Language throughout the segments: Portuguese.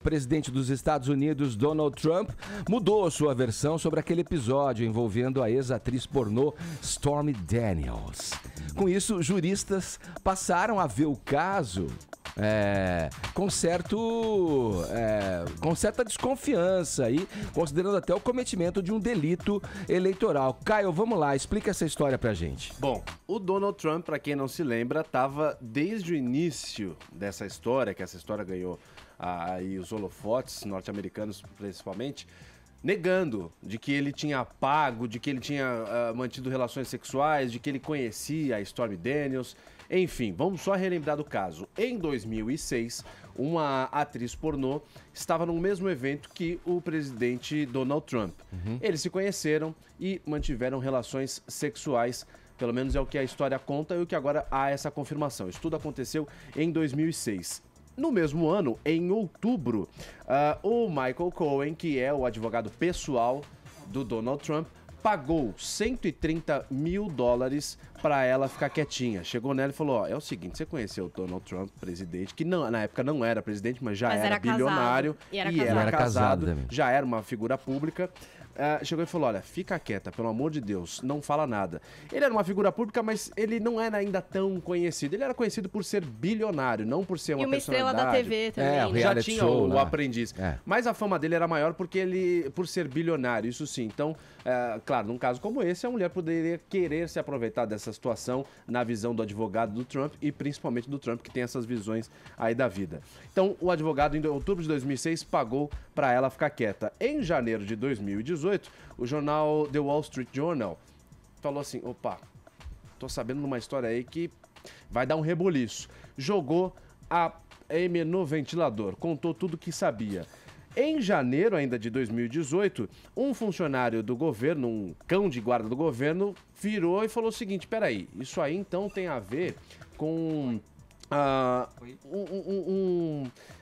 presidente dos Estados Unidos, Donald Trump, mudou sua versão sobre aquele episódio envolvendo a ex-atriz pornô Stormy Daniels. Com isso, juristas passaram a ver o caso com certa desconfiança aí, considerando até o cometimento de um delito eleitoral. Caio, vamos lá, explica essa história pra gente. Bom, o Donald Trump, pra quem não se lembra, estava desde o início dessa história, que essa história ganhou aí os holofotes norte-americanos principalmente, negando de que ele tinha pago, de que ele tinha mantido relações sexuais, de que ele conhecia a Stormy Daniels. Enfim, vamos só relembrar do caso. Em 2006, uma atriz pornô estava no mesmo evento que o presidente Donald Trump. Eles se conheceram e mantiveram relações sexuais, pelo menos é o que a história conta e o que agora há essa confirmação. Isso tudo aconteceu em 2006. No mesmo ano, em outubro, o Michael Cohen, que é o advogado pessoal do Donald Trump, pagou $130 mil para ela ficar quietinha. Chegou nela e falou, ó, é o seguinte, você conheceu o Donald Trump, presidente, que não, na época não era presidente, mas já era bilionário casado. e era casado, também. já era uma figura pública. Chegou e falou, olha, fica quieta, pelo amor de Deus, não fala nada. Ele era uma figura pública, mas ele não era ainda tão conhecido. Ele era conhecido por ser bilionário, não por ser uma personalidade. Estrela da TV também, né? Já reality tinha show, o né? Aprendiz. Mas a fama dele era maior por ser bilionário, isso sim. Então, claro, num caso como esse, a mulher poderia querer se aproveitar dessa situação na visão do advogado do Trump e principalmente do Trump, que tem essas visões aí da vida. Então, o advogado, em outubro de 2006, pagou para ela ficar quieta. Em janeiro de 2018, o jornal The Wall Street Journal falou assim, opa, tô sabendo de uma história aí que vai dar um reboliço. Jogou a Amy no ventilador, contou tudo que sabia. Em janeiro ainda de 2018, um funcionário do governo, um cão de guarda do governo, virou e falou o seguinte, peraí, isso aí então tem a ver com...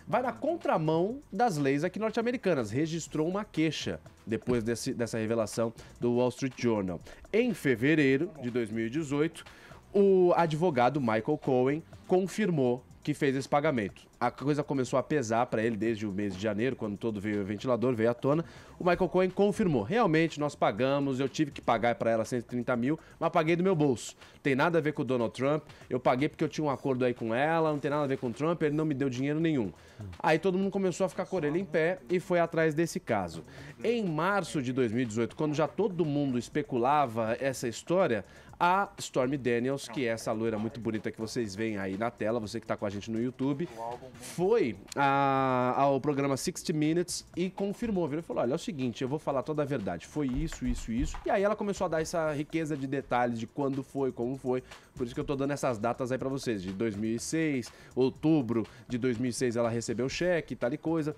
vai na contramão das leis aqui norte-americanas. Registrou uma queixa depois dessa revelação do Wall Street Journal. Em fevereiro de 2018, o advogado Michael Cohen confirmou que fez esse pagamento. A coisa começou a pesar para ele desde o mês de janeiro, quando todo veio o ventilador, veio à tona. O Michael Cohen confirmou. Realmente, nós pagamos, eu tive que pagar para ela 130 mil, mas paguei do meu bolso. Tem nada a ver com o Donald Trump, eu paguei porque eu tinha um acordo aí com ela, não tem nada a ver com o Trump, ele não me deu dinheiro nenhum. Aí todo mundo começou a ficar com a orelha em pé e foi atrás desse caso. Em março de 2018, quando já todo mundo especulava essa história, a Stormy Daniels, que é essa loira muito bonita que vocês veem aí na tela, você que está com a gente no YouTube, foi ao programa 60 Minutes e confirmou, virou e falou, olha, é o seguinte, eu vou falar toda a verdade, foi isso, isso, isso, e aí ela começou a dar essa riqueza de detalhes de quando foi, como foi, por isso que eu tô dando essas datas aí pra vocês, de 2006, outubro de 2006 ela recebeu o cheque, tal e coisa.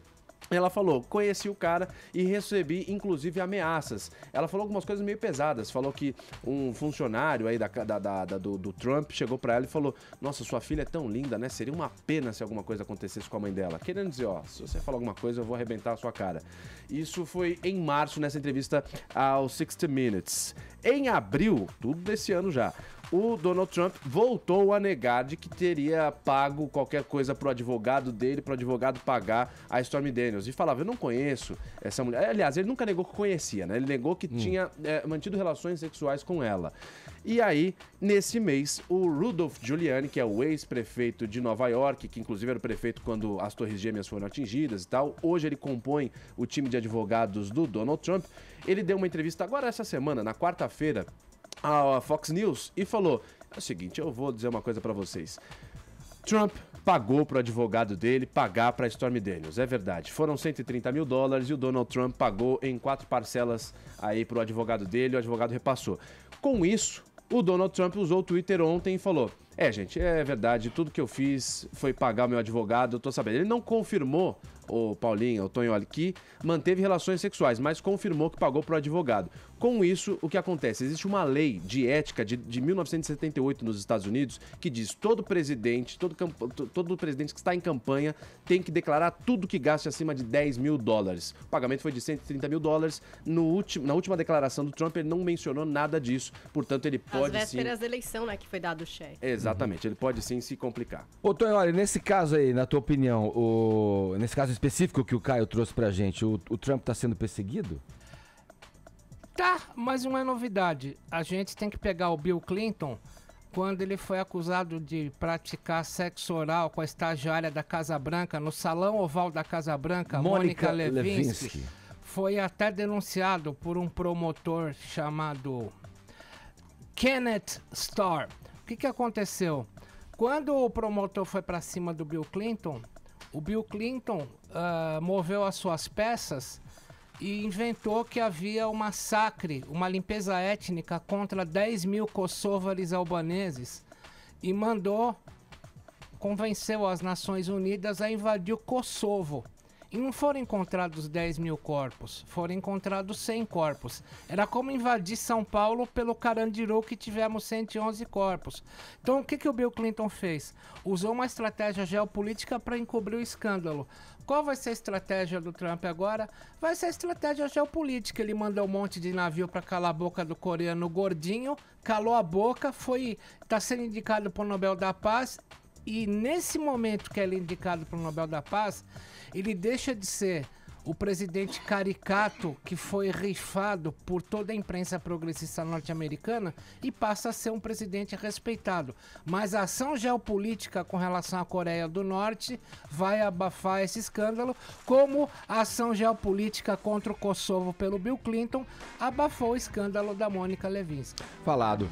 Ela falou, conheci o cara e recebi, inclusive, ameaças. Ela falou algumas coisas meio pesadas. Falou que um funcionário aí do Trump chegou pra ela e falou, nossa, sua filha é tão linda, né? Seria uma pena se alguma coisa acontecesse com a mãe dela. Querendo dizer, ó, se você falar alguma coisa, eu vou arrebentar a sua cara. Isso foi em março, nessa entrevista ao 60 Minutes. Em abril, tudo desse ano já, o Donald Trump voltou a negar de que teria pago qualquer coisa pro advogado dele, pro advogado pagar a Stormy Daniels. E falava, eu não conheço essa mulher. Aliás, ele nunca negou que conhecia, né? Ele negou que tinha mantido relações sexuais com ela. E aí, nesse mês, o Rudolph Giuliani, que é o ex-prefeito de Nova York, que inclusive era o prefeito quando as Torres Gêmeas foram atingidas e tal, hoje ele compõe o time de advogados do Donald Trump, ele deu uma entrevista agora essa semana, na quarta-feira, à Fox News e falou, é o seguinte, eu vou dizer uma coisa pra vocês. Trump pagou pro advogado dele pagar pra Stormy Daniels, é verdade. Foram $130 mil e o Donald Trump pagou em 4 parcelas aí pro advogado dele, o advogado repassou. Com isso, o Donald Trump usou o Twitter ontem e falou, gente, é verdade, tudo que eu fiz foi pagar o meu advogado, eu tô sabendo. Ele não confirmou, o Paulinho, o Tonholi, que manteve relações sexuais, mas confirmou que pagou pro advogado. Com isso, o que acontece? Existe uma lei de ética de 1978 nos Estados Unidos que diz todo presidente que está em campanha tem que declarar tudo que gaste acima de $10 mil. O pagamento foi de $130 mil. Na última declaração do Trump, ele não mencionou nada disso, portanto, ele pode sim... Às vésperas da eleição, né, que foi dado o cheque. Exatamente, ele pode sim se complicar. Ô, Tonho, olha, nesse caso aí, na tua opinião, nesse caso específico que o Caio trouxe pra gente, o Trump tá sendo perseguido? Tá, mas não é novidade. A gente tem que pegar o Bill Clinton quando ele foi acusado de praticar sexo oral com a estagiária da Casa Branca, no Salão Oval da Casa Branca, Mônica Lewinsky. Foi até denunciado por um promotor chamado Kenneth Starr. O que aconteceu? Quando o promotor foi para cima do Bill Clinton, o Bill Clinton moveu as suas peças e inventou que havia um massacre, uma limpeza étnica contra 10 mil kosovars albaneses e convenceu as Nações Unidas a invadir o Kosovo. E não foram encontrados 10 mil corpos, foram encontrados 100 corpos. Era como invadir São Paulo pelo Carandiru, que tivemos 111 corpos. Então o que o Bill Clinton fez? Usou uma estratégia geopolítica para encobrir o escândalo. Qual vai ser a estratégia do Trump agora? Vai ser a estratégia geopolítica. Ele mandou um monte de navio para calar a boca do coreano gordinho, calou a boca, está sendo indicado para o Nobel da Paz. E nesse momento que ele é indicado para o Nobel da Paz, ele deixa de ser o presidente caricato que foi rifado por toda a imprensa progressista norte-americana e passa a ser um presidente respeitado. Mas a ação geopolítica com relação à Coreia do Norte vai abafar esse escândalo, como a ação geopolítica contra o Kosovo pelo Bill Clinton abafou o escândalo da Mônica Lewinsky. Falado.